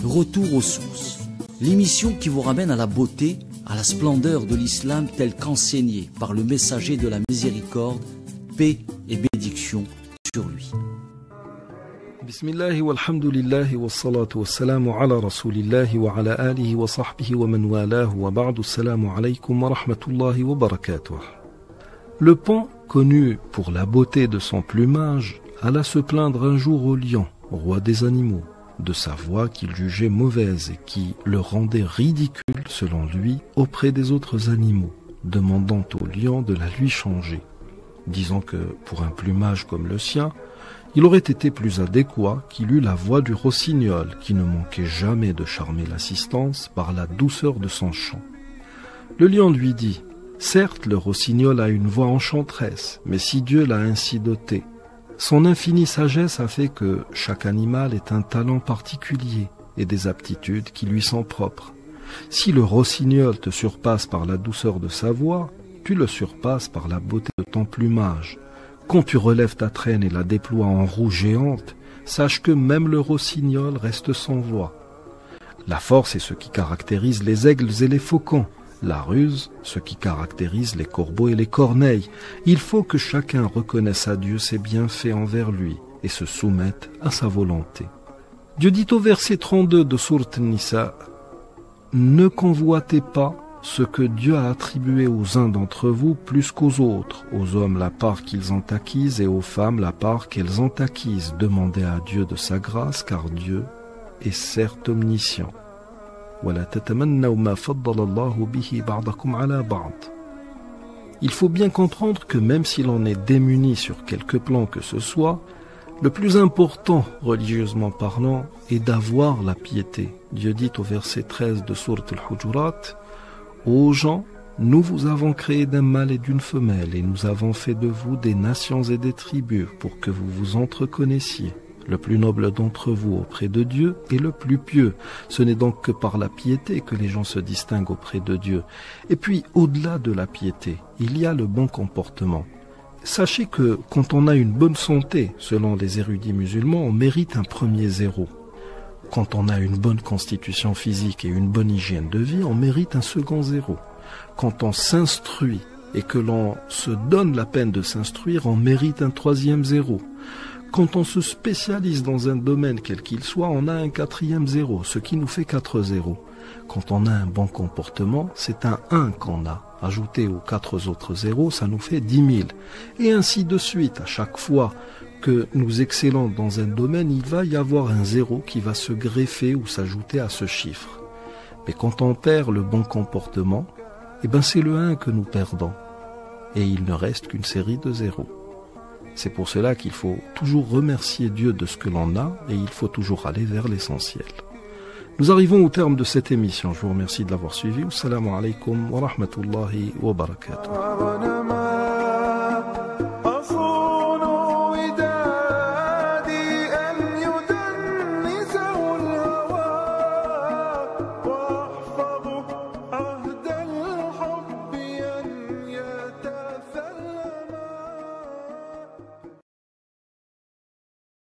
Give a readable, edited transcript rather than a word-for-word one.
Retour aux sources. L'émission qui vous ramène à la beauté, à la splendeur de l'islam tel qu'enseigné par le messager de la miséricorde, paix et bénédiction sur lui. Bismillah walhamdulillah wassalatu wassalamu ala rasulillahi wa ala alihi wa sahbihi wa man walahu wa ba'du assalamu alaykum wa rahmatullahi wa barakatuh. Le paon, connu pour la beauté de son plumage, alla se plaindre un jour au lion, roi des animaux, de sa voix qu'il jugeait mauvaise et qui le rendait ridicule, selon lui, auprès des autres animaux, demandant au lion de la lui changer, disant que, pour un plumage comme le sien, il aurait été plus adéquat qu'il eût la voix du rossignol, qui ne manquait jamais de charmer l'assistance par la douceur de son chant. Le lion lui dit, « Certes, le rossignol a une voix enchanteresse, mais si Dieu l'a ainsi doté, son infinie sagesse a fait que chaque animal ait un talent particulier et des aptitudes qui lui sont propres. Si le rossignol te surpasse par la douceur de sa voix, tu le surpasses par la beauté de ton plumage. Quand tu relèves ta traîne et la déploies en roue géante, sache que même le rossignol reste sans voix. La force est ce qui caractérise les aigles et les faucons. La ruse, ce qui caractérise les corbeaux et les corneilles. Il faut que chacun reconnaisse à Dieu ses bienfaits envers lui et se soumette à sa volonté. Dieu dit au verset 32 de Sourate Nisa, « Ne convoitez pas ce que Dieu a attribué aux uns d'entre vous plus qu'aux autres, aux hommes la part qu'ils ont acquise et aux femmes la part qu'elles ont acquise. Demandez à Dieu de sa grâce, car Dieu est certes omniscient. » Il faut bien comprendre que même si l'on est démuni sur quelque plan que ce soit, le plus important, religieusement parlant, est d'avoir la piété. Dieu dit au verset 13 de Sourate Al-Hujurat, « Ô gens, nous vous avons créé d'un mâle et d'une femelle, et nous avons fait de vous des nations et des tribus pour que vous vous entreconnaissiez. Le plus noble d'entre vous auprès de Dieu est le plus pieux. Ce n'est donc que par la piété que les gens se distinguent auprès de Dieu. Et puis, au-delà de la piété, il y a le bon comportement. Sachez que quand on a une bonne santé, selon les érudits musulmans, on mérite un premier zéro. Quand on a une bonne constitution physique et une bonne hygiène de vie, on mérite un second zéro. Quand on s'instruit et que l'on se donne la peine de s'instruire, on mérite un troisième zéro. Quand on se spécialise dans un domaine quel qu'il soit, on a un quatrième zéro, ce qui nous fait 4 zéros. Quand on a un bon comportement, c'est un 1 qu'on a. Ajouté aux 4 autres zéros, ça nous fait 10 000. Et ainsi de suite. À chaque fois que nous excellons dans un domaine, il va y avoir un zéro qui va se greffer ou s'ajouter à ce chiffre. Mais quand on perd le bon comportement, c'est le 1 que nous perdons. Et il ne reste qu'une série de zéros. C'est pour cela qu'il faut toujours remercier Dieu de ce que l'on a et il faut toujours aller vers l'essentiel. Nous arrivons au terme de cette émission. Je vous remercie de l'avoir suivi. Assalamu alaikum wa rahmatullahi wa barakatuh.